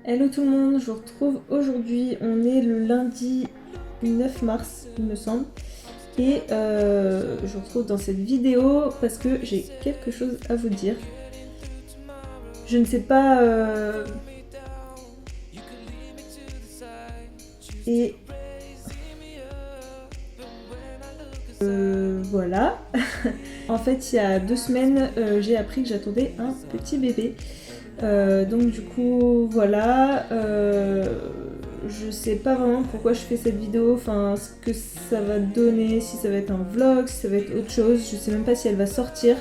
Hello tout le monde, je vous retrouve aujourd'hui, on est le lundi 9 mars il me semble, et je vous retrouve dans cette vidéo parce que j'ai quelque chose à vous dire. Je ne sais pas... Et... voilà. En fait, il y a 2 semaines, j'ai appris que j'attendais un petit bébé. Donc du coup, voilà. Je sais pas vraiment pourquoi je fais cette vidéo, enfin ce que ça va donner, si ça va être un vlog, si ça va être autre chose, je sais même pas si elle va sortir.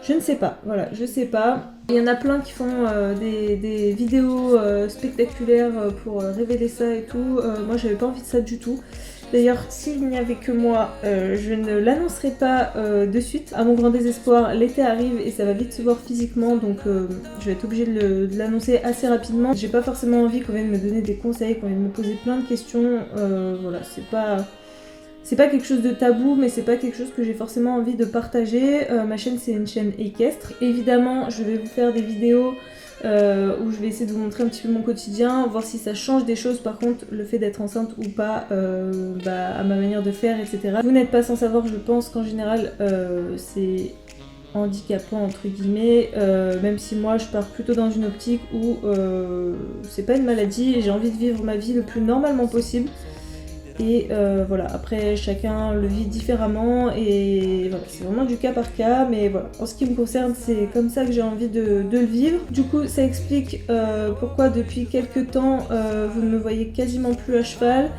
Je ne sais pas, voilà, je sais pas. Il y en a plein qui font des vidéos spectaculaires pour révéler ça et tout. Moi j'avais pas envie de ça du tout. D'ailleurs, s'il n'y avait que moi, je ne l'annoncerai pas de suite. À mon grand désespoir, l'été arrive et ça va vite se voir physiquement, donc je vais être obligée de l'annoncer assez rapidement. J'ai pas forcément envie qu'on vienne me donner des conseils, qu'on vienne me poser plein de questions. Voilà, c'est pas quelque chose de tabou, mais c'est pas quelque chose que j'ai forcément envie de partager. Ma chaîne, c'est une chaîne équestre. Évidemment, je vais vous faire des vidéos où je vais essayer de vous montrer un petit peu mon quotidien, voir si ça change des choses. Par contre, le fait d'être enceinte ou pas, à ma manière de faire, etc. Vous n'êtes pas sans savoir, je pense qu'en général, c'est handicapant entre guillemets, même si moi je pars plutôt dans une optique où c'est pas une maladie et j'ai envie de vivre ma vie le plus normalement possible. Et voilà, après chacun le vit différemment et voilà, c'est vraiment du cas par cas, mais voilà, en ce qui me concerne, c'est comme ça que j'ai envie de le vivre. Du coup, ça explique pourquoi depuis quelques temps vous ne me voyez quasiment plus à cheval.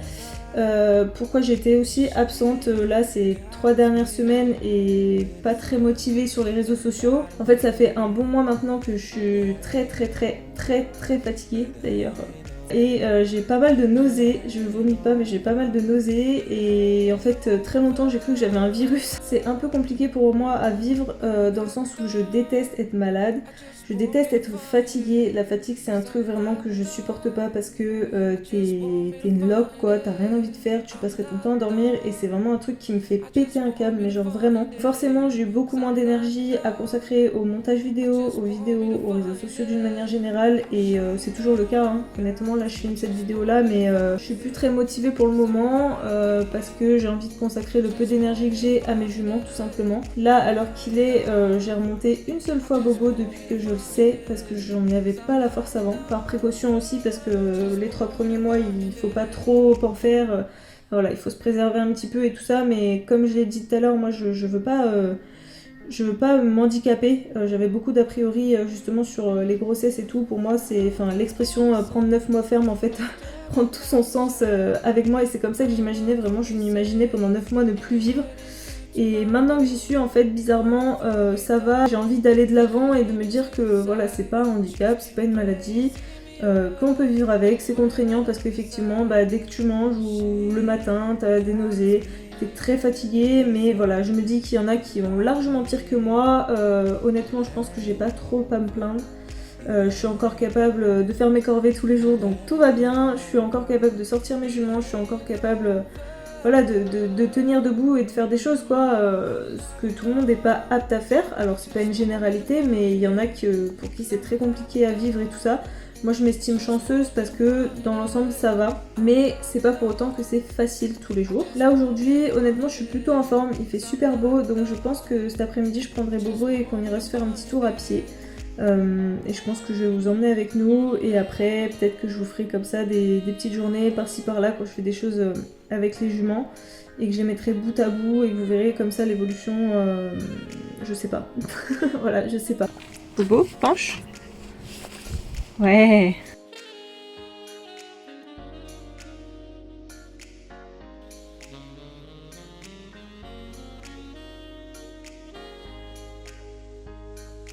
Pourquoi j'étais aussi absente là ces 3 dernières semaines et pas très motivée sur les réseaux sociaux. En fait, ça fait un bon mois maintenant que je suis très fatiguée d'ailleurs. Et j'ai pas mal de nausées, je vomis pas mais j'ai pas mal de nausées et en fait très longtemps j'ai cru que j'avais un virus. C'est un peu compliqué pour moi à vivre dans le sens où je déteste être malade, je déteste être fatiguée. La fatigue c'est un truc vraiment que je supporte pas parce que t'es une loque quoi, t'as rien envie de faire, tu passerais ton temps à dormir et c'est vraiment un truc qui me fait péter un câble, mais genre vraiment. Forcément j'ai eu beaucoup moins d'énergie à consacrer au montage vidéo, aux vidéos, aux réseaux sociaux d'une manière générale et c'est toujours le cas hein. Honnêtement là je filme cette vidéo là mais je suis plus très motivée pour le moment parce que j'ai envie de consacrer le peu d'énergie que j'ai à mes juments tout simplement. Là à l'heure qu'il est j'ai remonté une seule fois Bobo depuis que je le sais parce que j'en avais pas la force avant. Par précaution aussi parce que les 3 premiers mois il faut pas trop en faire. Voilà, il faut se préserver un petit peu et tout ça, mais comme je l'ai dit tout à l'heure, moi je veux pas m'handicaper. J'avais beaucoup d'a priori justement sur les grossesses et tout. Pour moi, c'est, enfin, l'expression prendre 9 mois ferme en fait prend tout son sens avec moi et c'est comme ça que j'imaginais vraiment. Je m'imaginais pendant 9 mois ne plus vivre. Et maintenant que j'y suis, en fait, bizarrement, ça va. J'ai envie d'aller de l'avant et de me dire que voilà, c'est pas un handicap, c'est pas une maladie. Qu'on peut vivre avec, c'est contraignant parce qu'effectivement, dès que tu manges ou le matin, t'as des nausées, t'es très fatigué, mais voilà, je me dis qu'il y en a qui ont largement pire que moi. Honnêtement, je pense que j'ai pas trop à me plaindre. Je suis encore capable de faire mes corvées tous les jours, donc tout va bien. Je suis encore capable de sortir mes juments, je suis encore capable voilà, de tenir debout et de faire des choses, quoi, ce que tout le monde n'est pas apte à faire. Alors, c'est pas une généralité, mais il y en a pour qui c'est très compliqué à vivre et tout ça. Moi, je m'estime chanceuse parce que dans l'ensemble, ça va. Mais c'est pas pour autant que c'est facile tous les jours. Là, aujourd'hui, honnêtement, je suis plutôt en forme. Il fait super beau, donc je pense que cet après-midi, je prendrai Bobo et qu'on ira se faire un petit tour à pied. Et je pense que je vais vous emmener avec nous et après peut-être que je vous ferai comme ça des petites journées par-ci par-là quand je fais des choses avec les juments et que je les mettrai bout à bout et que vous verrez comme ça l'évolution, je sais pas. Voilà, je sais pas. Bobo, penche. Ouais.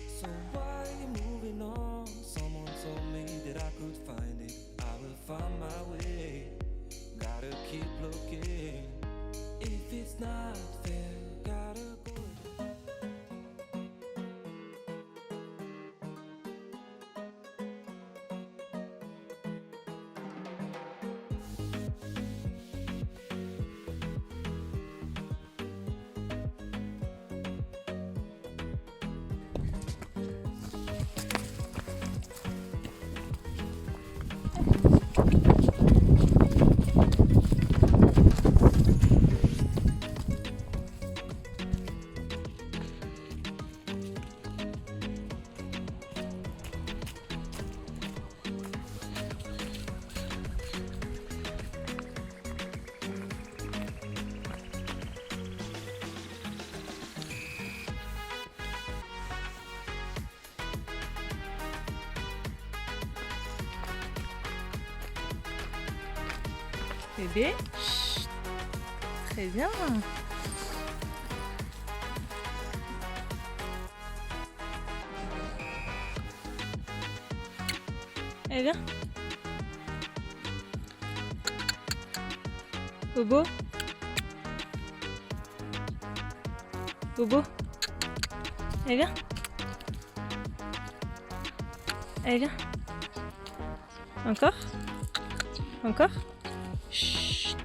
So why you moving on? Someone told me that I could find it. I will find my way. Gotta keep looking. If it's not fair, gotta go. Bébé. Chut. Très bien. Allez, viens. Bobo. Bobo. Allez, viens. Allez, viens. Encore. Encore. Chut.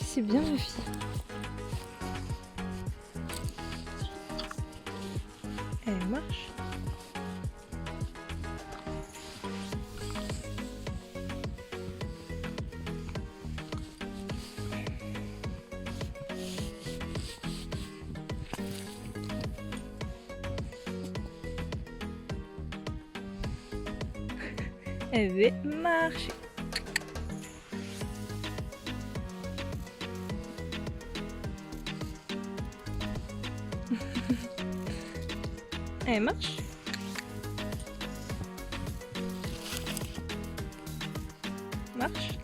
C'est bien, ma fille. Elle marche. Elle veut marcher. Elle marche. Marche.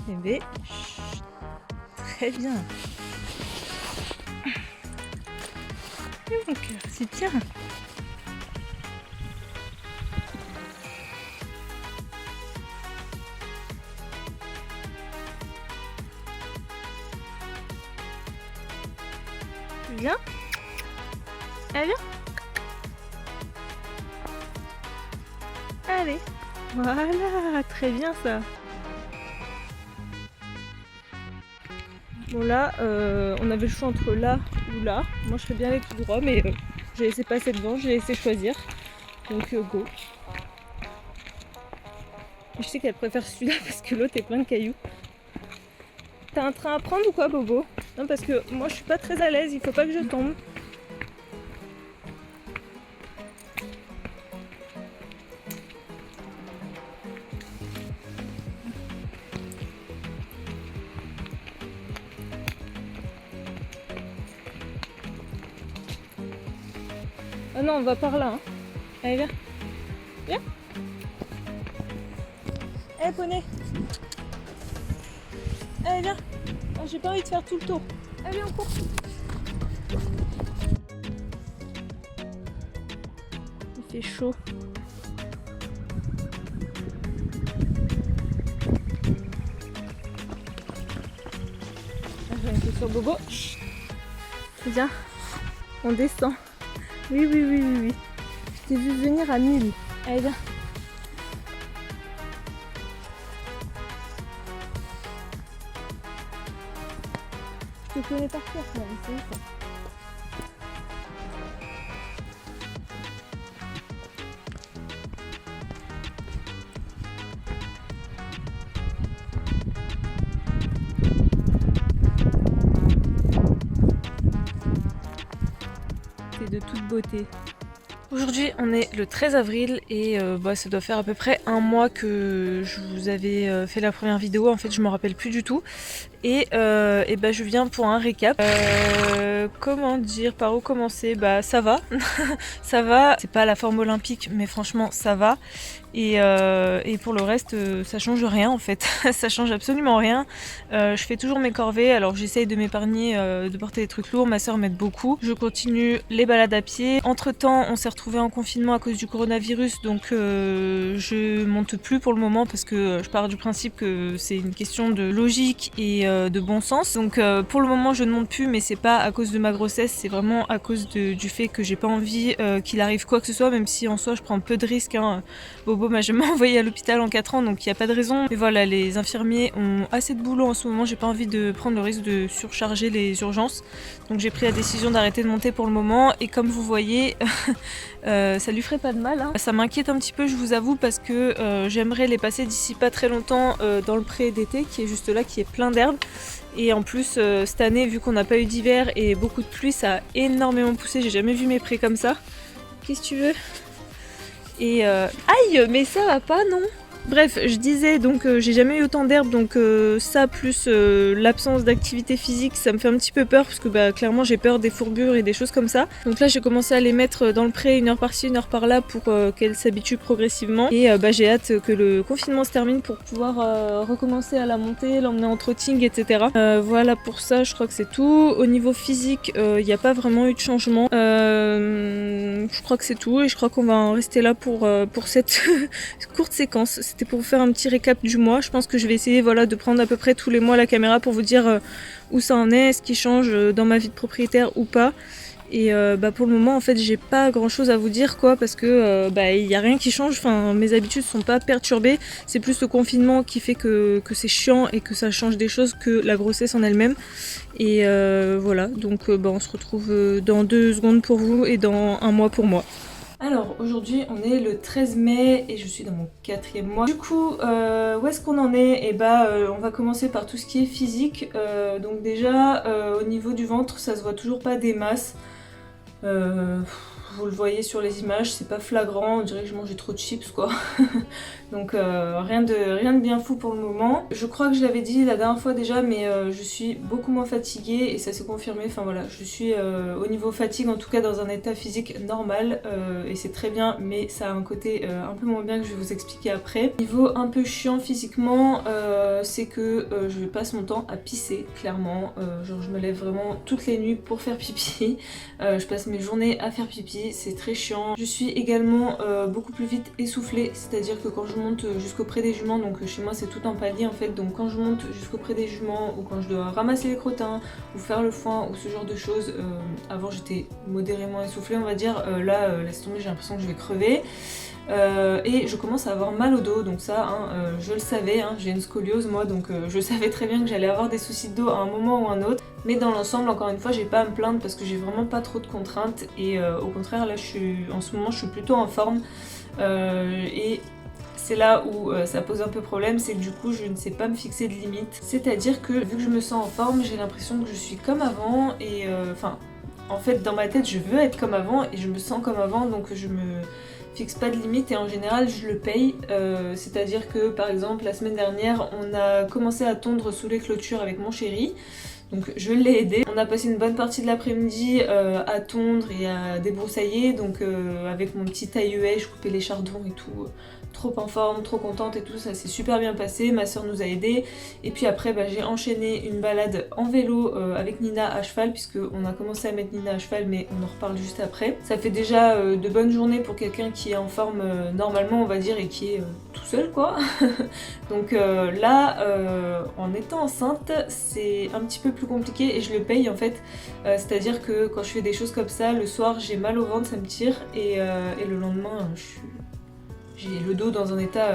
Bébé. Chut. Très bien. Mon cœur, c'est bien. Viens. Allez, viens. Allez. Voilà, très bien ça. Bon là, on avait le choix entre là ou là. Moi je serais bien allée tout droit, mais j'ai laissé passer devant, j'ai laissé choisir. Donc go. Je sais qu'elle préfère celui-là parce que l'autre est plein de cailloux. T'as un train à prendre ou quoi, Bobo? Non, parce que moi je suis pas très à l'aise, il faut pas que je tombe. Ah non, on va par là. Hein. Allez, viens. Viens. Allez, poney. Allez, viens. Oh, j'ai pas envie de faire tout le tour. Allez, on court. Il fait chaud. Je vais mettre sur Bobo. Chut. Viens, on descend. Oui, oui, oui, oui, oui. Je t'ai vu venir à 1000. Allez, viens. Je te connais par cœur, ça, c'est ça. C'est de toute beauté. Aujourd'hui on est le 13 avril et ça doit faire à peu près un mois que je vous avais fait la première vidéo, en fait je me rappelle plus du tout. Et je viens pour un récap. Comment dire, par où commencer? Bah ça va, ça va. C'est pas la forme olympique, mais franchement ça va. Et pour le reste, ça change rien en fait. Ça change absolument rien. Je fais toujours mes corvées, alors j'essaye de m'épargner de porter des trucs lourds. Ma soeur m'aide beaucoup. Je continue les balades à pied. Entre temps, on s'est retrouvés en confinement à cause du coronavirus, donc je monte plus pour le moment parce que je pars du principe que c'est une question de logique et de bon sens. Donc pour le moment je ne monte plus, mais c'est pas à cause de ma grossesse, c'est vraiment à cause du fait que j'ai pas envie qu'il arrive quoi que ce soit, même si en soi je prends peu de risques. Hein. Bobo m'a jamais envoyé à l'hôpital en 4 ans, donc il n'y a pas de raison. Mais voilà, les infirmiers ont assez de boulot en ce moment, j'ai pas envie de prendre le risque de surcharger les urgences. Donc j'ai pris la décision d'arrêter de monter pour le moment, et comme vous voyez, ça lui ferait pas de mal. Hein. Ça m'inquiète un petit peu, je vous avoue, parce que j'aimerais les passer d'ici pas très longtemps dans le pré d'été qui est juste là, qui est plein d'herbes. Et en plus, cette année, vu qu'on n'a pas eu d'hiver et beaucoup de pluie, ça a énormément poussé. J'ai jamais vu mes prés comme ça. Qu'est-ce que tu veux? Et aïe, mais ça va pas, non? Bref, je disais donc j'ai jamais eu autant d'herbe, donc ça plus l'absence d'activité physique, ça me fait un petit peu peur parce que bah, clairement j'ai peur des fourbures et des choses comme ça. Donc là j'ai commencé à les mettre dans le pré 1 heure par-ci, 1 heure par-là pour qu'elles s'habituent progressivement. Et bah, j'ai hâte que le confinement se termine pour pouvoir recommencer à la monter, l'emmener en trotting, etc. Voilà pour ça, je crois que c'est tout. Au niveau physique, il n'y a pas vraiment eu de changement. Je crois que c'est tout et je crois qu'on va en rester là pour cette courte séquence. C'était pour vous faire un petit récap du mois. Je pense que je vais essayer voilà, de prendre à peu près tous les mois la caméra pour vous dire où ça en est, ce qui change dans ma vie de propriétaire ou pas. Et bah pour le moment en fait j'ai pas grand chose à vous dire quoi parce que bah y a rien qui change, enfin mes habitudes sont pas perturbées, c'est plus le confinement qui fait que c'est chiant et que ça change des choses que la grossesse en elle-même. Et voilà, donc bah, on se retrouve dans 2 secondes pour vous et dans 1 mois pour moi. Alors aujourd'hui on est le 13 mai et je suis dans mon 4e mois. Du coup où est-ce qu'on en est? Et bah on va commencer par tout ce qui est physique. Donc déjà au niveau du ventre ça se voit toujours pas des masses. Vous le voyez sur les images, c'est pas flagrant, on dirait que je mangeais trop de chips quoi. Donc rien de bien fou pour le moment. Je crois que je l'avais dit la dernière fois déjà, mais je suis beaucoup moins fatiguée et ça s'est confirmé. Enfin voilà, je suis au niveau fatigue en tout cas dans un état physique normal et c'est très bien, mais ça a un côté un peu moins bien que je vais vous expliquer après. Niveau un peu chiant physiquement, c'est que je passe mon temps à pisser clairement. Genre je me lève vraiment toutes les nuits pour faire pipi. Je passe mes journées à faire pipi, c'est très chiant. Je suis également beaucoup plus vite essoufflée, c'est-à-dire que quand je monte jusqu'auprès des juments, donc chez moi c'est tout en palier en fait, donc quand je monte jusqu'auprès des juments ou quand je dois ramasser les crottins ou faire le foin ou ce genre de choses, avant j'étais modérément essoufflée on va dire, là laisse tomber, j'ai l'impression que je vais crever. Et je commence à avoir mal au dos, donc ça je le savais, j'ai une scoliose moi, donc je savais très bien que j'allais avoir des soucis de dos à un moment ou un autre, mais dans l'ensemble encore une fois j'ai pas à me plaindre parce que j'ai vraiment pas trop de contraintes et au contraire là en ce moment je suis plutôt en forme et c'est là où ça pose un peu problème, c'est que du coup je ne sais pas me fixer de limite, c'est-à-dire que vu que je me sens en forme j'ai l'impression que je suis comme avant et en fait dans ma tête je veux être comme avant et je me sens comme avant, donc je me fixe pas de limite et en général je le paye, c'est-à-dire que par exemple la semaine dernière on a commencé à tondre sous les clôtures avec mon chéri, donc je l'ai aidé. On a passé une bonne partie de l'après-midi à tondre et à débroussailler, donc avec mon petit taille-haie, je coupais les chardons et tout, trop en forme, trop contente et tout, ça s'est super bien passé, ma soeur nous a aidés. Et puis après j'ai enchaîné une balade en vélo avec Nina à cheval, puisque on a commencé à mettre Nina à cheval mais on en reparle juste après. Ça fait déjà de bonnes journées pour quelqu'un qui est en forme normalement on va dire et qui est tout seul quoi. Donc là en étant enceinte c'est un petit peu plus compliqué et je le paye en fait, c'est-à-dire que quand je fais des choses comme ça, le soir j'ai mal au ventre, ça me tire et le lendemain j'ai le dos dans un état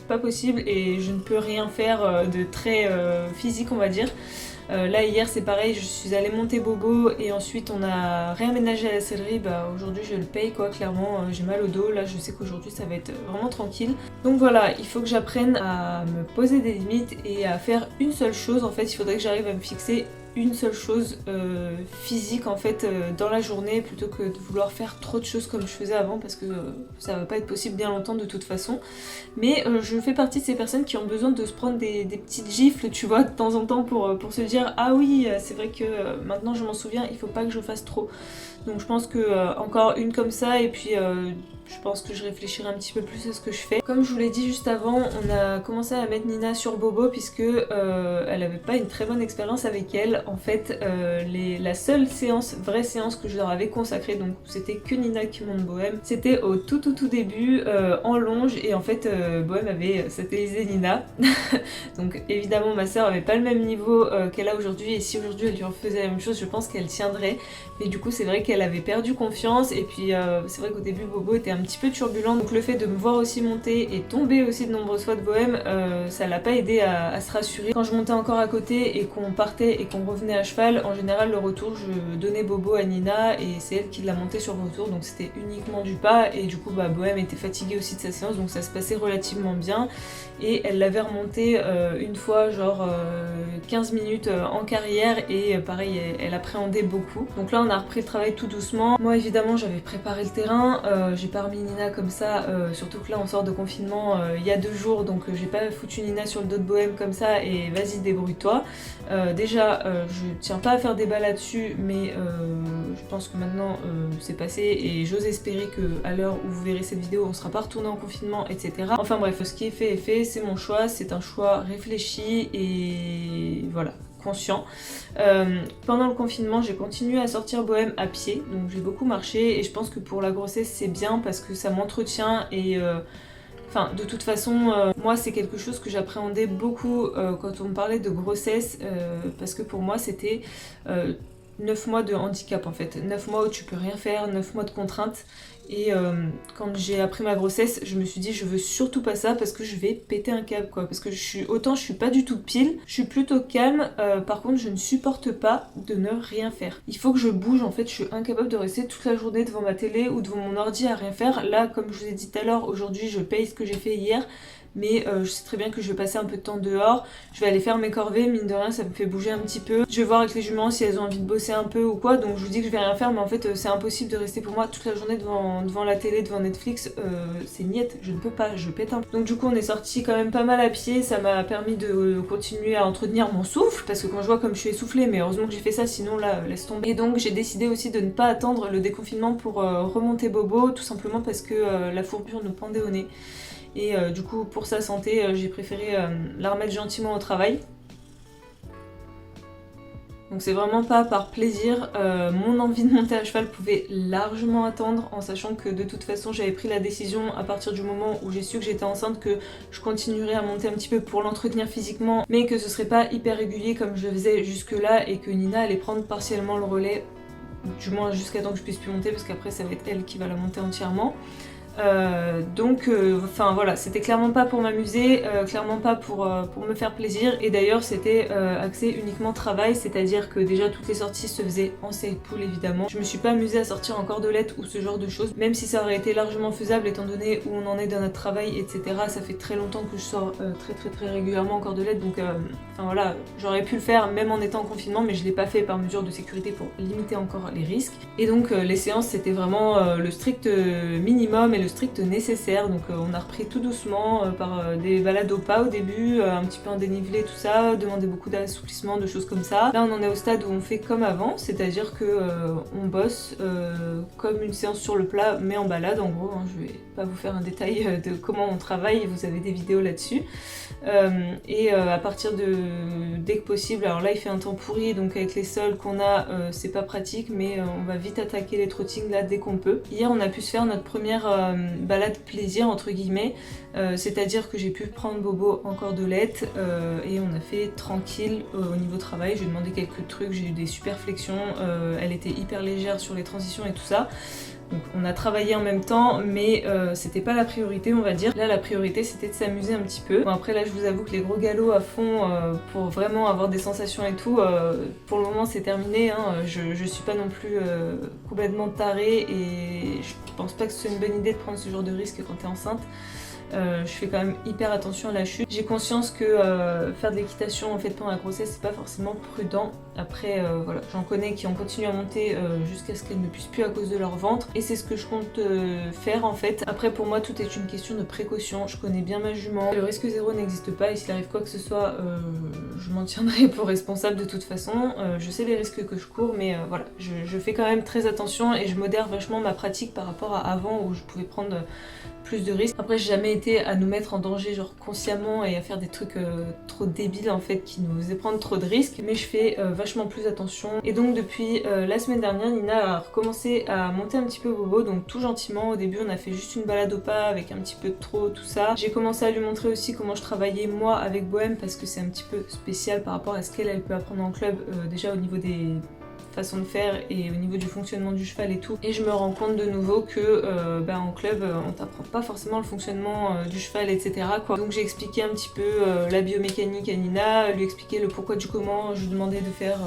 pas possible et je ne peux rien faire de très physique on va dire. Là hier c'est pareil, je suis allée monter Bobo et ensuite on a réaménagé à la sellerie, bah aujourd'hui je le paye quoi, clairement j'ai mal au dos, là je sais qu'aujourd'hui ça va être vraiment tranquille. Donc voilà, il faut que j'apprenne à me poser des limites et à faire une seule chose en fait, il faudrait que j'arrive à me fixer une seule chose physique en fait dans la journée plutôt que de vouloir faire trop de choses comme je faisais avant parce que ça va pas être possible bien longtemps de toute façon. Mais je fais partie de ces personnes qui ont besoin de se prendre des petites gifles tu vois de temps en temps pour se dire ah oui c'est vrai que maintenant je m'en souviens, il faut pas que je fasse trop. Donc je pense que encore une comme ça et puis je pense que je réfléchirai un petit peu plus à ce que je fais. Comme je vous l'ai dit juste avant, on a commencé à mettre Nina sur Bobo puisque elle avait pas une très bonne expérience avec elle. En fait, la seule vraie séance que je leur avais consacrée, donc c'était que Nina qui monte Bohème, c'était au tout début en longe et en fait Bohème avait satellisé Nina. Donc évidemment ma soeur avait pas le même niveau qu'elle a aujourd'hui et si aujourd'hui elle lui refaisait la même chose, je pense qu'elle tiendrait. Mais du coup c'est vrai qu'elle avait perdu confiance et puis c'est vrai qu'au début Bobo était un petit peu turbulent, donc le fait de me voir aussi monter et tomber aussi de nombreuses fois de Bohème, ça l'a pas aidé à se rassurer. Quand je montais encore à côté et qu'on partait et qu'on revenait à cheval, en général le retour je donnais Bobo à Nina et c'est elle qui l'a monté sur le retour, donc c'était uniquement du pas et du coup Bohème était fatiguée aussi de sa séance, donc ça se passait relativement bien et elle l'avait remonté une fois genre 15 minutes en carrière et pareil elle appréhendait beaucoup. Donc là on a repris le travail tout tout doucement. Moi évidemment j'avais préparé le terrain, j'ai pas remis Nina comme ça, surtout que là on sort de confinement il y a 2 jours, donc j'ai pas foutu Nina sur le dos de Bohème comme ça et vas-y débrouille-toi. Déjà je tiens pas à faire débat là-dessus, mais je pense que maintenant c'est passé et j'ose espérer que à l'heure où vous verrez cette vidéo on sera pas retourné en confinement, etc. Enfin bref, ce qui est fait, c'est mon choix, c'est un choix réfléchi et voilà, conscient. Pendant le confinement j'ai continué à sortir Bohème à pied, donc j'ai beaucoup marché et je pense que pour la grossesse c'est bien parce que ça m'entretient et enfin, de toute façon, moi c'est quelque chose que j'appréhendais beaucoup quand on me parlait de grossesse, parce que pour moi c'était 9 mois de handicap en fait, 9 mois où tu peux rien faire, 9 mois de contraintes. Et quand j'ai appris ma grossesse, je me suis dit je veux surtout pas ça parce que je vais péter un câble quoi. Parce que autant je suis pas du tout pile, je suis plutôt calme, par contre je ne supporte pas de ne rien faire. Il faut que je bouge en fait, je suis incapable de rester toute la journée devant ma télé ou devant mon ordi à rien faire. Là comme je vous ai dit tout à l'heure, aujourd'hui je paye ce que j'ai fait hier. Mais je sais très bien que je vais passer un peu de temps dehors, je vais aller faire mes corvées, mine de rien ça me fait bouger un petit peu. Je vais voir avec les juments si elles ont envie de bosser un peu ou quoi, donc je vous dis que je vais rien faire, mais en fait c'est impossible de rester pour moi toute la journée devant la télé, devant Netflix, c'est niette, je ne peux pas, je pète un peu. Donc du coup on est sorti quand même pas mal à pied, ça m'a permis de continuer à entretenir mon souffle, parce que quand je vois comme je suis essoufflée, mais heureusement que j'ai fait ça, sinon là laisse tomber. Et donc j'ai décidé aussi de ne pas attendre le déconfinement pour remonter Bobo, tout simplement parce que la fourbure nous pendait au nez. Et du coup pour sa santé j'ai préféré la remettre gentiment au travail. Donc c'est vraiment pas par plaisir, mon envie de monter à cheval pouvait largement attendre, en sachant que de toute façon j'avais pris la décision à partir du moment où j'ai su que j'étais enceinte que je continuerais à monter un petit peu pour l'entretenir physiquement, mais que ce serait pas hyper régulier comme je le faisais jusque là et que Nina allait prendre partiellement le relais, du moins jusqu'à temps que je puisse plus monter parce qu'après ça va être elle qui va la monter entièrement. Donc enfin voilà, c'était clairement pas pour m'amuser, clairement pas pour me faire plaisir, et d'ailleurs c'était axé uniquement travail, c'est-à-dire que déjà toutes les sorties se faisaient en sale pool évidemment. Je me suis pas amusée à sortir en cordelette ou ce genre de choses, même si ça aurait été largement faisable étant donné où on en est dans notre travail, etc. Ça fait très longtemps que je sors très régulièrement en cordelette, donc enfin voilà, j'aurais pu le faire même en étant en confinement, mais je l'ai pas fait par mesure de sécurité pour limiter encore les risques. Et donc les séances c'était vraiment le strict minimum et le strict nécessaire, donc on a repris tout doucement par des balades au pas au début, un petit peu en dénivelé tout ça, demander beaucoup d'assouplissement, de choses comme ça. Là on en est au stade où on fait comme avant, c'est-à-dire que on bosse comme une séance sur le plat mais en balade en gros, hein. Je vais pas vous faire un détail de comment on travaille, vous avez des vidéos là-dessus. Et à partir de dès que possible, alors là il fait un temps pourri donc avec les sols qu'on a c'est pas pratique, mais on va vite attaquer les trottings là dès qu'on peut. Hier on a pu se faire notre première balade plaisir entre guillemets, c'est-à-dire que j'ai pu prendre Bobo en cordelette et on a fait tranquille au niveau travail. J'ai demandé quelques trucs, j'ai eu des super flexions, elle était hyper légère sur les transitions et tout ça. Donc on a travaillé en même temps, mais c'était pas la priorité on va dire. Là la priorité c'était de s'amuser un petit peu. Bon après là je vous avoue que les gros galops à fond pour vraiment avoir des sensations et tout, pour le moment c'est terminé, hein. Je suis pas non plus complètement tarée et je pense pas que ce soit une bonne idée de prendre ce genre de risque quand t'es enceinte. Je fais quand même hyper attention à la chute. J'ai conscience que faire de l'équitation en fait pendant la grossesse c'est pas forcément prudent. Après voilà, j'en connais qui ont continué à monter jusqu'à ce qu'elles ne puissent plus à cause de leur ventre, et c'est ce que je compte faire en fait. Après pour moi tout est une question de précaution, je connais bien ma jument, le risque zéro n'existe pas et s'il arrive quoi que ce soit je m'en tiendrai pour responsable de toute façon. Je sais les risques que je cours, mais voilà, je fais quand même très attention et je modère vachement ma pratique par rapport à avant où je pouvais prendre plus de risques. Après j'ai jamais été à nous mettre en danger genre consciemment et à faire des trucs trop débiles en fait qui nous faisaient prendre trop de risques, mais je fais vachement plus attention. Et donc depuis la semaine dernière Nina a recommencé à monter un petit peu Bobo, donc tout gentiment. Au début on a fait juste une balade au pas avec un petit peu de trot, tout ça. J'ai commencé à lui montrer aussi comment je travaillais moi avec Bohème parce que c'est un petit peu spécial par rapport à ce qu'elle peut apprendre en club, déjà au niveau des façon de faire et au niveau du fonctionnement du cheval et tout, et je me rends compte de nouveau que en club on t'apprend pas forcément le fonctionnement du cheval, etc. quoi. Donc j'ai expliqué un petit peu la biomécanique à Nina, lui expliqué le pourquoi du comment, je lui demandais de faire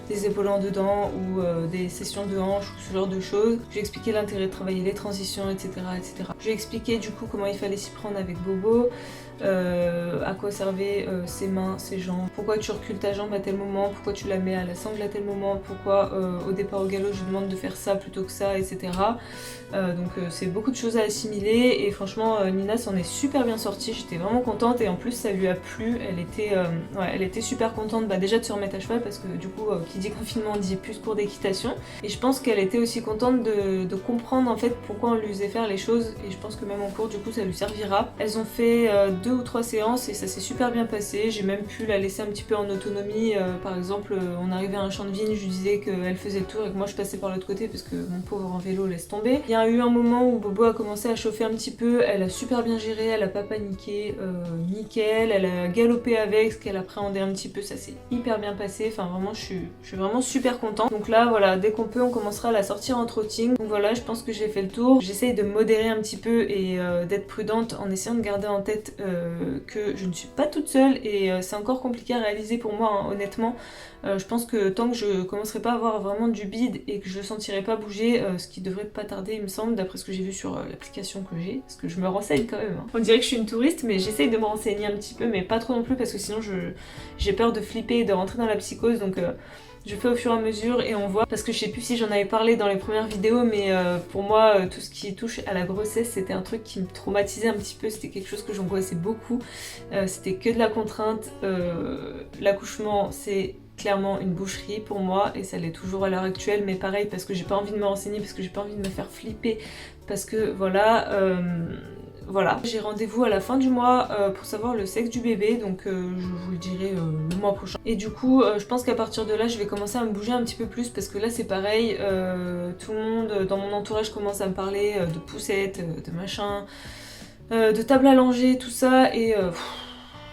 des épaules en dedans ou des sessions de hanches ou ce genre de choses. J'ai expliqué l'intérêt de travailler les transitions, etc. etc. J'ai expliqué du coup comment il fallait s'y prendre avec Bobo. à quoi servaient ses mains, ses jambes, pourquoi tu recules ta jambe à tel moment, pourquoi tu la mets à la sangle à tel moment, pourquoi au départ au galop je lui demande de faire ça plutôt que ça, etc. Donc c'est beaucoup de choses à assimiler et franchement Nina s'en est super bien sortie, j'étais vraiment contente et en plus ça lui a plu, elle était super contente déjà de se remettre à cheval parce que du coup qui dit confinement dit plus cours d'équitation et je pense qu'elle était aussi contente de comprendre en fait pourquoi on lui faisait faire les choses et je pense que même en cours du coup ça lui servira. Elles ont fait 2 ou 3 séances et ça s'est super bien passé, j'ai même pu la laisser un petit peu en autonomie, par exemple on arrivait à un champ de vigne, je lui disais qu'elle faisait le tour et que moi je passais par l'autre côté parce que mon pauvre en vélo laisse tomber. Il y a eu un moment où Bobo a commencé à chauffer un petit peu, elle a super bien géré, elle a pas paniqué, nickel, elle a galopé avec, ce qu'elle appréhendait un petit peu, ça s'est hyper bien passé, enfin vraiment je suis vraiment super contente. Donc là voilà, dès qu'on peut on commencera à la sortir en trotting. Donc voilà, je pense que j'ai fait le tour, j'essaye de modérer un petit peu et d'être prudente en essayant de garder en tête que je ne suis pas toute seule et c'est encore compliqué à réaliser pour moi hein, honnêtement. Je pense que tant que je commencerai pas à avoir vraiment du bide et que je le sentirai pas bouger, ce qui devrait pas tarder il me semble, d'après ce que j'ai vu sur l'application que j'ai, parce que je me renseigne quand même. Hein. On dirait que je suis une touriste mais j'essaye de me renseigner un petit peu mais pas trop non plus parce que sinon j'ai peur de flipper et de rentrer dans la psychose donc je fais au fur et à mesure et on voit, parce que je sais plus si j'en avais parlé dans les premières vidéos mais pour moi tout ce qui touche à la grossesse c'était un truc qui me traumatisait un petit peu, c'était quelque chose que j'angoissais beaucoup, c'était que de la contrainte, l'accouchement c'est clairement une boucherie pour moi et ça l'est toujours à l'heure actuelle mais pareil parce que j'ai pas envie de me renseigner, parce que j'ai pas envie de me faire flipper, parce que voilà voilà, j'ai rendez-vous à la fin du mois pour savoir le sexe du bébé, donc je vous le dirai le mois prochain. Et du coup, je pense qu'à partir de là, je vais commencer à me bouger un petit peu plus parce que là, c'est pareil, tout le monde dans mon entourage commence à me parler de poussettes, de machin, de table à langer, tout ça, et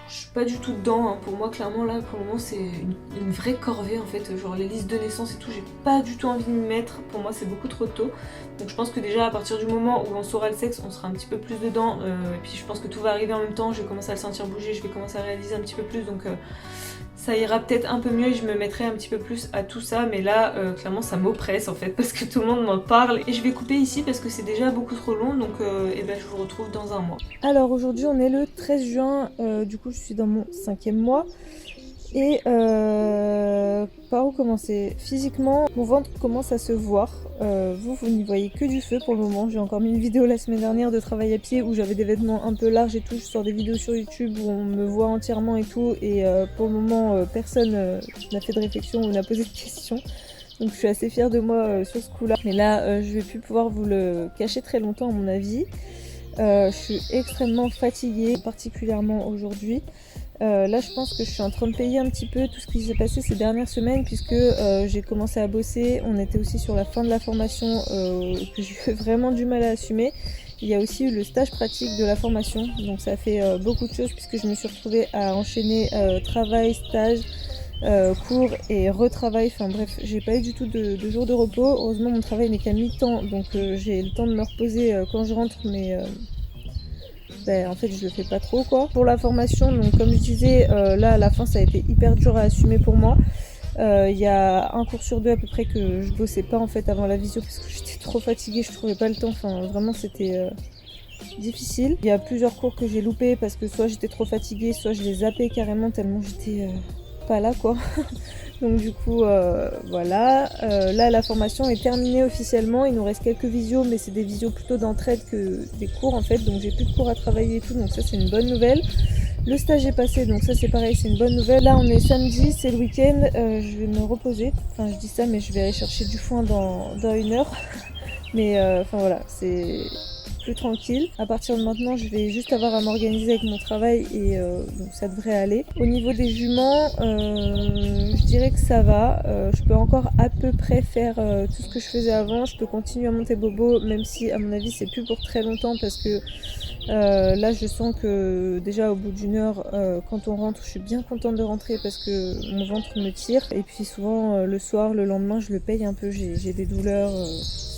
je suis pas du tout dedans, hein. Pour moi clairement là pour le moment c'est une vraie corvée en fait, genre les listes de naissance et tout, j'ai pas du tout envie de m'y mettre, pour moi c'est beaucoup trop tôt. Donc je pense que déjà à partir du moment où on saura le sexe on sera un petit peu plus dedans, et puis je pense que tout va arriver en même temps, je vais commencer à le sentir bouger, je vais commencer à réaliser un petit peu plus, donc ça ira peut-être un peu mieux et je me mettrai un petit peu plus à tout ça, mais là clairement ça m'oppresse en fait parce que tout le monde m'en parle et je vais couper ici parce que c'est déjà beaucoup trop long, donc et ben, je vous retrouve dans un mois. Alors aujourd'hui on est le 13 juin, du coup je suis dans mon 5e mois et par où commencer? Physiquement mon ventre commence à se voir, vous n'y voyez que du feu pour le moment. J'ai encore mis une vidéo la semaine dernière de travail à pied où j'avais des vêtements un peu larges et tout, je sors des vidéos sur YouTube où on me voit entièrement et tout et pour le moment personne n'a fait de réflexion ou n'a posé de questions. Donc je suis assez fière de moi sur ce coup là. Mais là je vais plus pouvoir vous le cacher très longtemps à mon avis. Je suis extrêmement fatiguée, particulièrement aujourd'hui. Là je pense que je suis en train de payer un petit peu tout ce qui s'est passé ces dernières semaines puisque j'ai commencé à bosser, on était aussi sur la fin de la formation que j'ai eu vraiment du mal à assumer. Il y a aussi eu le stage pratique de la formation, donc ça a fait beaucoup de choses puisque je me suis retrouvée à enchaîner travail, stage, cours et retravail, enfin bref j'ai pas eu du tout de jour de repos. Heureusement mon travail n'est qu'à mi-temps donc j'ai le temps de me reposer quand je rentre mais en fait je le fais pas trop quoi. Pour la formation, donc comme je disais là à la fin ça a été hyper dur à assumer pour moi. Il y a un cours sur 2 à peu près que je bossais pas en fait avant la visio parce que j'étais trop fatiguée, je trouvais pas le temps, enfin vraiment c'était difficile. Il y a plusieurs cours que j'ai loupés parce que soit j'étais trop fatiguée, soit je les zappais carrément tellement j'étais pas là quoi. Donc du coup voilà, là la formation est terminée officiellement, il nous reste quelques visios mais c'est des visios plutôt d'entraide que des cours en fait, donc j'ai plus de cours à travailler et tout, donc ça c'est une bonne nouvelle. Le stage est passé, donc ça c'est pareil, c'est une bonne nouvelle. Là on est samedi, c'est le week-end, je vais me reposer, enfin je dis ça mais je vais aller chercher du foin dans 1 heure. Mais enfin voilà, c'est plus tranquille. À partir de maintenant, je vais juste avoir à m'organiser avec mon travail et donc ça devrait aller. Au niveau des juments, je dirais que ça va. Je peux encore à peu près faire tout ce que je faisais avant. Je peux continuer à monter Bobo, même si à mon avis c'est plus pour très longtemps parce que là je sens que déjà au bout d'1 heure quand on rentre, je suis bien contente de rentrer parce que mon ventre me tire. Et puis souvent le soir, le lendemain, je le paye un peu, j'ai des douleurs.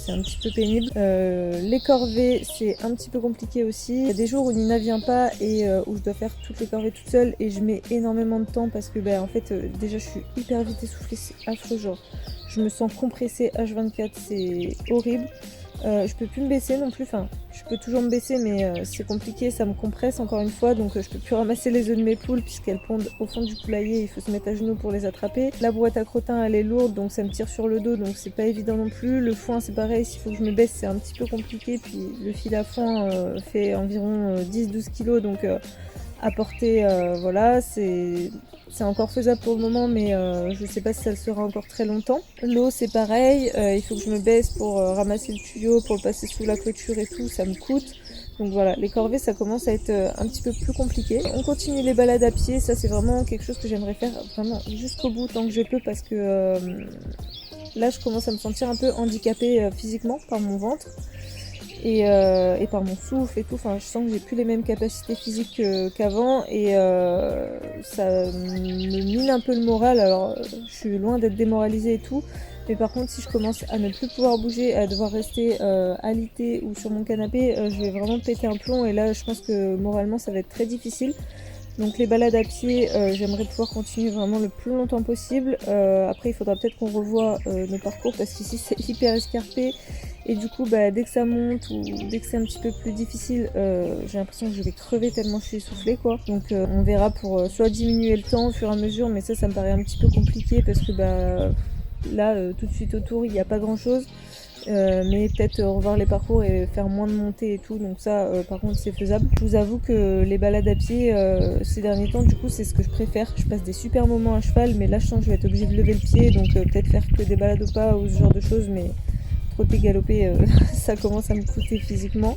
C'est un petit peu pénible. Les corvées, c'est un petit peu compliqué aussi. Il y a des jours où Nina vient pas et où je dois faire toutes les corvées toute seule et je mets énormément de temps parce que en fait déjà je suis hyper vite essoufflée, c'est affreux, genre je me sens compressée H24, c'est horrible. Je peux plus me baisser non plus, enfin je peux toujours me baisser mais c'est compliqué, ça me compresse encore une fois, donc je peux plus ramasser les œufs de mes poules puisqu'elles pondent au fond du poulailler, il faut se mettre à genoux pour les attraper. La brouette à crottin elle est lourde donc ça me tire sur le dos donc c'est pas évident non plus. Le foin c'est pareil, s'il faut que je me baisse c'est un petit peu compliqué, puis le fil à foin fait environ 10-12 kg donc à porter, voilà, c'est encore faisable pour le moment, mais je sais pas si ça le sera encore très longtemps. L'eau c'est pareil, il faut que je me baisse pour ramasser le tuyau, pour le passer sous la clôture et tout, ça me coûte. Donc voilà, les corvées ça commence à être un petit peu plus compliqué. On continue les balades à pied, ça c'est vraiment quelque chose que j'aimerais faire vraiment jusqu'au bout tant que je peux, parce que là je commence à me sentir un peu handicapée physiquement par mon ventre. Et par mon souffle et tout, enfin je sens que j'ai plus les mêmes capacités physiques qu'avant et ça me mine un peu le moral. Alors je suis loin d'être démoralisée et tout, mais par contre si je commence à ne plus pouvoir bouger, à devoir rester alitée ou sur mon canapé, je vais vraiment péter un plomb, et là je pense que moralement ça va être très difficile. Donc les balades à pied, j'aimerais pouvoir continuer vraiment le plus longtemps possible. Après il faudra peut-être qu'on revoie nos parcours parce qu'ici c'est hyper escarpé. Et du coup dès que ça monte ou dès que c'est un petit peu plus difficile, j'ai l'impression que je vais crever tellement je suis essoufflée quoi. Donc on verra pour soit diminuer le temps au fur et à mesure, mais ça me paraît un petit peu compliqué parce que là tout de suite autour il n'y a pas grand chose. Mais peut-être revoir les parcours et faire moins de montées et tout, donc ça par contre c'est faisable. Je vous avoue que les balades à pied ces derniers temps du coup c'est ce que je préfère. Je passe des super moments à cheval, mais là je sens que je vais être obligée de lever le pied, donc peut-être faire que des balades au pas ou ce genre de choses, mais trotter, galoper ça commence à me coûter physiquement.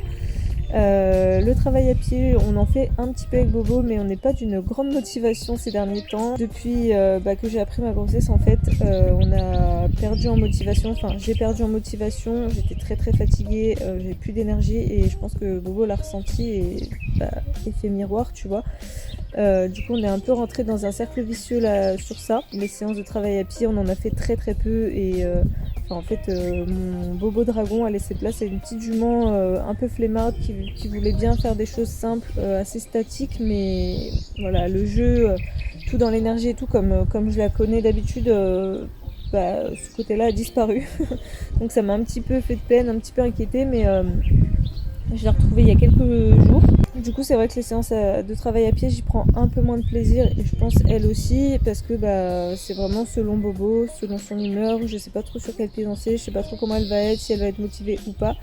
Le travail à pied, on en fait un petit peu avec Bobo, mais on n'est pas d'une grande motivation ces derniers temps. Depuis que j'ai appris ma grossesse, en fait, on a perdu en motivation. Enfin, j'ai perdu en motivation. J'étais très très fatiguée, j'ai plus d'énergie, et je pense que Bobo l'a ressenti et effet miroir, tu vois. Du coup, on est un peu rentré dans un cercle vicieux là sur ça. Les séances de travail à pied, on en a fait très très peu et en fait, mon Bobo Dragon a laissé place à une petite jument un peu flemmarde qui voulait bien faire des choses simples, assez statiques, mais voilà, le jeu, tout dans l'énergie et tout, comme je la connais d'habitude, ce côté-là a disparu. Donc ça m'a un petit peu fait de peine, un petit peu inquiétée, mais je l'ai retrouvée il y a quelques jours. Du coup c'est vrai que les séances de travail à pied, j'y prends un peu moins de plaisir, et je pense elle aussi, parce que c'est vraiment selon Bobo, selon son humeur. Je sais pas trop sur quel pied danser, je sais pas trop comment elle va être, si elle va être motivée ou pas.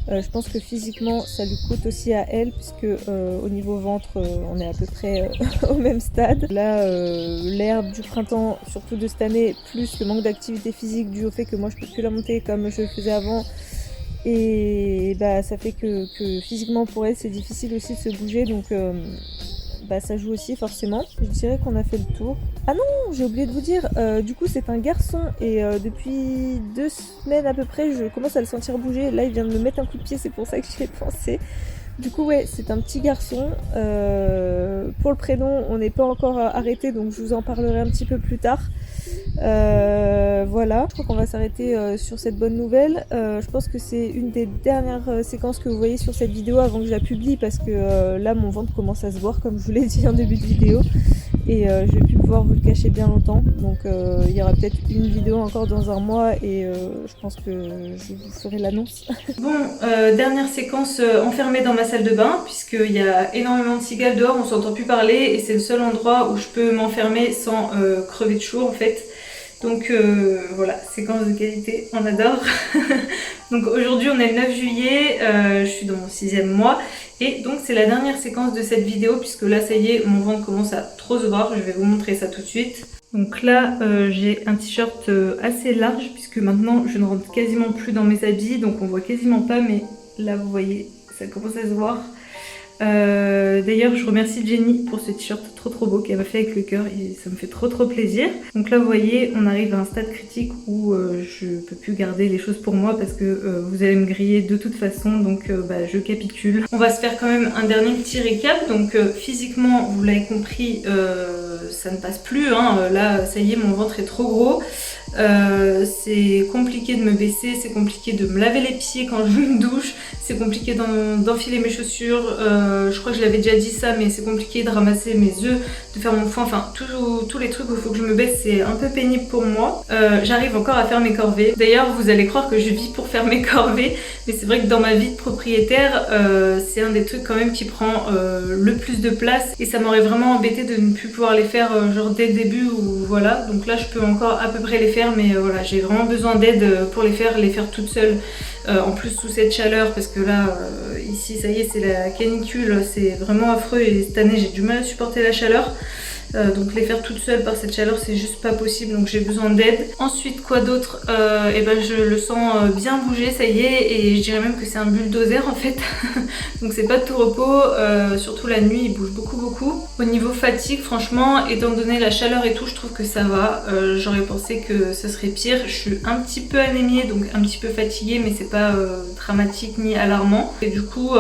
Je pense que physiquement ça lui coûte aussi à elle, puisque au niveau ventre on est à peu près au même stade. Là l'herbe du printemps, surtout de cette année, plus le manque d'activité physique dû au fait que moi je peux plus la monter comme je le faisais avant, et ça fait que physiquement pour elle c'est difficile aussi de se bouger, donc ça joue aussi forcément. Je dirais qu'on a fait le tour. Ah non, j'ai oublié de vous dire, du coup c'est un garçon, et depuis 2 semaines à peu près je commence à le sentir bouger. Là il vient de me mettre un coup de pied, c'est pour ça que j'y ai pensé. Du coup ouais, c'est un petit garçon. Pour le prénom on n'est pas encore arrêté, donc je vous en parlerai un petit peu plus tard. Voilà, je crois qu'on va s'arrêter sur cette bonne nouvelle. Je pense que c'est une des dernières séquences que vous voyez sur cette vidéo avant que je la publie, parce que là mon ventre commence à se voir comme je vous l'ai dit en début de vidéo, et je vais plus pouvoir vous le cacher bien longtemps, donc il y aura peut-être une vidéo encore dans un mois, et je pense que je vous ferai l'annonce. Bon, dernière séquence enfermée dans ma salle de bain, puisqu'il y a énormément de cigales dehors, on s'entend plus parler, et c'est le seul endroit où je peux m'enfermer sans crever de chaud en fait. Donc voilà, séquence de qualité, on adore. Donc aujourd'hui on est le 9 juillet, je suis dans mon 6e mois, et donc c'est la dernière séquence de cette vidéo, puisque là ça y est, mon ventre commence à trop se voir, je vais vous montrer ça tout de suite. Donc là j'ai un t-shirt assez large, puisque maintenant je ne rentre quasiment plus dans mes habits, donc on voit quasiment pas, mais là vous voyez, ça commence à se voir. D'ailleurs je remercie Jenny pour ce t-shirt trop beau qu'elle m'a fait avec le cœur, et ça me fait trop plaisir. Donc là vous voyez, on arrive à un stade critique où je peux plus garder les choses pour moi, parce que vous allez me griller de toute façon, donc je capitule. On va se faire quand même un dernier petit récap. Donc physiquement vous l'avez compris, ça ne passe plus, hein. Là ça y est, mon ventre est trop gros. C'est compliqué de me baisser, c'est compliqué de me laver les pieds quand je me douche, c'est compliqué d'enfiler mes chaussures, je crois que je l'avais déjà dit ça, mais c'est compliqué de ramasser mes œufs œufs, de faire mon foin, enfin tous les trucs où il faut que je me baisse, c'est un peu pénible pour moi. J'arrive encore à faire mes corvées. D'ailleurs vous allez croire que je vis pour faire mes corvées, mais c'est vrai que dans ma vie de propriétaire, c'est un des trucs quand même qui prend le plus de place et ça m'aurait vraiment embêté de ne plus pouvoir les faire genre dès le début ou voilà. Donc là je peux encore à peu près les faire, mais voilà, j'ai vraiment besoin d'aide pour les faire toute seule. En plus sous cette chaleur, parce que là ici ça y est, c'est la canicule, c'est vraiment affreux et cette année j'ai du mal à supporter la chaleur. Donc les faire toute seule par cette chaleur, c'est juste pas possible, donc j'ai besoin d'aide. Ensuite quoi d'autre, et ben je le sens bien bouger, ça y est, et je dirais même que c'est un bulldozer en fait. Donc c'est pas de tout repos, surtout la nuit il bouge beaucoup. Au niveau fatigue, franchement, étant donné la chaleur et tout, je trouve que ça va. J'aurais pensé que ce serait pire. Je suis un petit peu anémiée, donc un petit peu fatiguée, mais c'est pas dramatique ni alarmant. Et du coup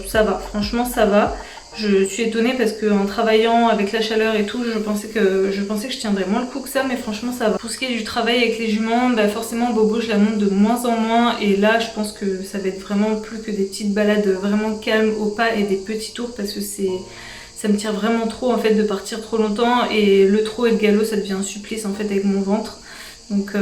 ça va, franchement ça va. Je suis étonnée parce qu'en travaillant avec la chaleur et tout, je pensais que je tiendrais moins le coup que ça, mais franchement ça va. Pour ce qui est du travail avec les juments, bah forcément Bobo je la monte de moins en moins, et là je pense que ça va être vraiment plus que des petites balades vraiment calmes au pas et des petits tours, parce que ça me tire vraiment trop en fait de partir trop longtemps, et le trot et le galop ça devient un supplice en fait avec mon ventre. Donc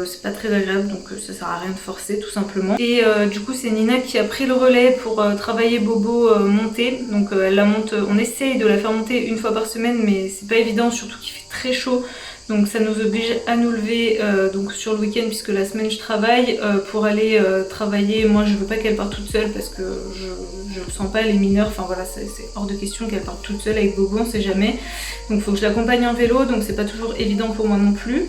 c'est pas très agréable, donc ça sert à rien de forcer tout simplement. Et du coup c'est Nina qui a pris le relais pour travailler Bobo monter. Donc elle la monte, on essaye de la faire monter une fois par semaine, mais c'est pas évident, surtout qu'il fait très chaud. Donc ça nous oblige à nous lever donc sur le week-end, puisque la semaine je travaille, pour aller travailler. Moi je veux pas qu'elle parte toute seule parce que je le sens pas, elle est mineure, enfin voilà, c'est hors de question qu'elle parte toute seule avec Bobo, on sait jamais. Donc faut que je l'accompagne en vélo, donc c'est pas toujours évident pour moi non plus.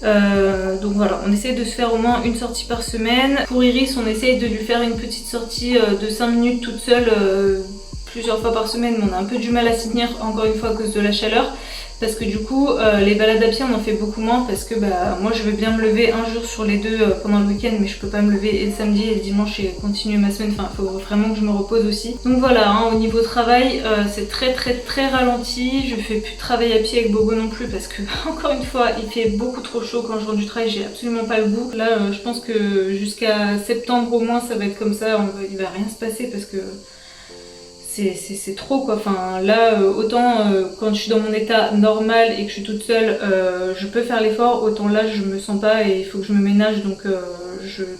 Donc voilà, on essaye de se faire au moins une sortie par semaine. Pour Iris, on essaye de lui faire une petite sortie de 5 minutes toute seule plusieurs fois par semaine, mais on a un peu du mal à s'y tenir, encore une fois à cause de la chaleur. Parce que du coup, les balades à pied on en fait beaucoup moins, parce que bah, moi je veux bien me lever un jour sur les deux pendant le week-end, mais je peux pas me lever et le samedi et le dimanche et continuer ma semaine, enfin il faut vraiment que je me repose aussi. Donc voilà, hein, au niveau travail, c'est très ralenti. Je fais plus de travail à pied avec Bobo non plus, parce que encore une fois il fait beaucoup trop chaud. Quand je rentre du travail j'ai absolument pas le goût. Là je pense que jusqu'à septembre au moins ça va être comme ça, il va rien se passer, parce que c'est trop quoi. Enfin là autant quand je suis dans mon état normal et que je suis toute seule je peux faire l'effort, autant là je me sens pas et il faut que je me ménage, donc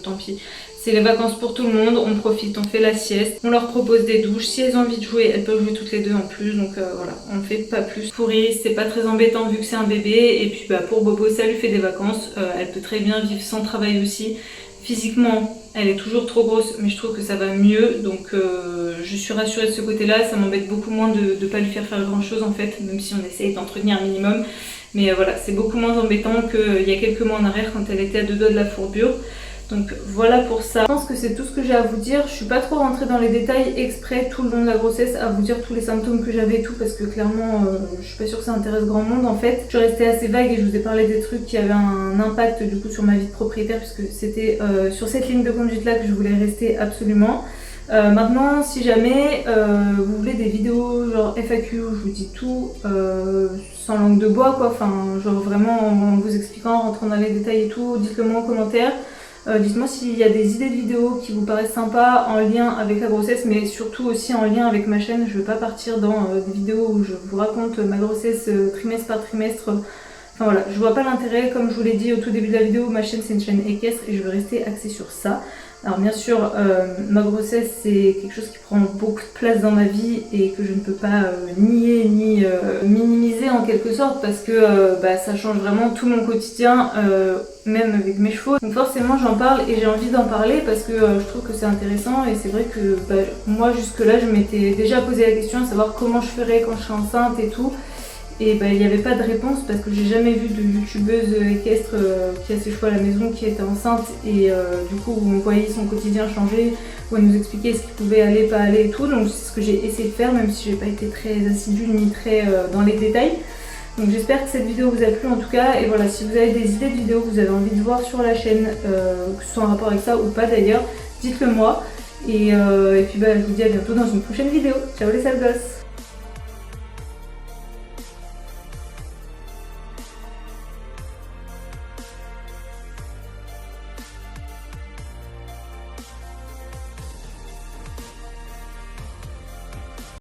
tant pis. C'est les vacances pour tout le monde, on profite, on fait la sieste, on leur propose des douches, si elles ont envie de jouer elles peuvent jouer toutes les deux en plus, donc voilà, on fait pas plus. Pour Iris c'est pas très embêtant vu que c'est un bébé, et puis bah, pour Bobo ça lui fait des vacances, elle peut très bien vivre sans travail aussi. Physiquement elle est toujours trop grosse, mais je trouve que ça va mieux, donc je suis rassurée de ce côté là. Ça m'embête beaucoup moins de pas lui faire grand chose en fait, même si on essaye d'entretenir un minimum, mais voilà, c'est beaucoup moins embêtant qu'il y a quelques mois en arrière quand elle était à 2 doigts de la fourbure. Donc voilà pour ça. Je pense que c'est tout ce que j'ai à vous dire. Je suis pas trop rentrée dans les détails exprès tout le long de la grossesse à vous dire tous les symptômes que j'avais et tout, parce que clairement je suis pas sûre que ça intéresse grand monde en fait. Je suis restée assez vague et je vous ai parlé des trucs qui avaient un impact du coup sur ma vie de propriétaire, puisque c'était sur cette ligne de conduite là que je voulais rester absolument. Maintenant si jamais vous voulez des vidéos genre FAQ où je vous dis tout sans langue de bois quoi, enfin genre vraiment en vous expliquant, en rentrant dans les détails et tout, dites-le moi en commentaire. Dites-moi s'il y a des idées de vidéos qui vous paraissent sympas en lien avec la grossesse, mais surtout aussi en lien avec ma chaîne. Je ne veux pas partir dans des vidéos où je vous raconte ma grossesse trimestre par trimestre. Enfin voilà, je vois pas l'intérêt. Comme je vous l'ai dit au tout début de la vidéo, ma chaîne c'est une chaîne équestre et je veux rester axée sur ça. Alors bien sûr, ma grossesse c'est quelque chose qui prend beaucoup de place dans ma vie et que je ne peux pas nier ni minimiser en quelque sorte, parce que ça change vraiment tout mon quotidien, même avec mes chevaux. Donc forcément j'en parle et j'ai envie d'en parler parce que je trouve que c'est intéressant, et c'est vrai que moi jusque là je m'étais déjà posé la question de savoir comment je ferais quand je serais enceinte et tout. Et il n'y avait pas de réponse parce que j'ai jamais vu de youtubeuse équestre qui a ses chevaux à la maison qui était enceinte, et du coup où on voyait son quotidien changer, où elle nous expliquait ce qui pouvait aller, pas aller et tout. Donc c'est ce que j'ai essayé de faire, même si j'ai pas été très assidue ni très dans les détails. Donc j'espère que cette vidéo vous a plu en tout cas, et voilà, si vous avez des idées de vidéos que vous avez envie de voir sur la chaîne, que ce soit en rapport avec ça ou pas d'ailleurs, dites-le moi. Et puis je vous dis à bientôt dans une prochaine vidéo. Ciao les sales gosses!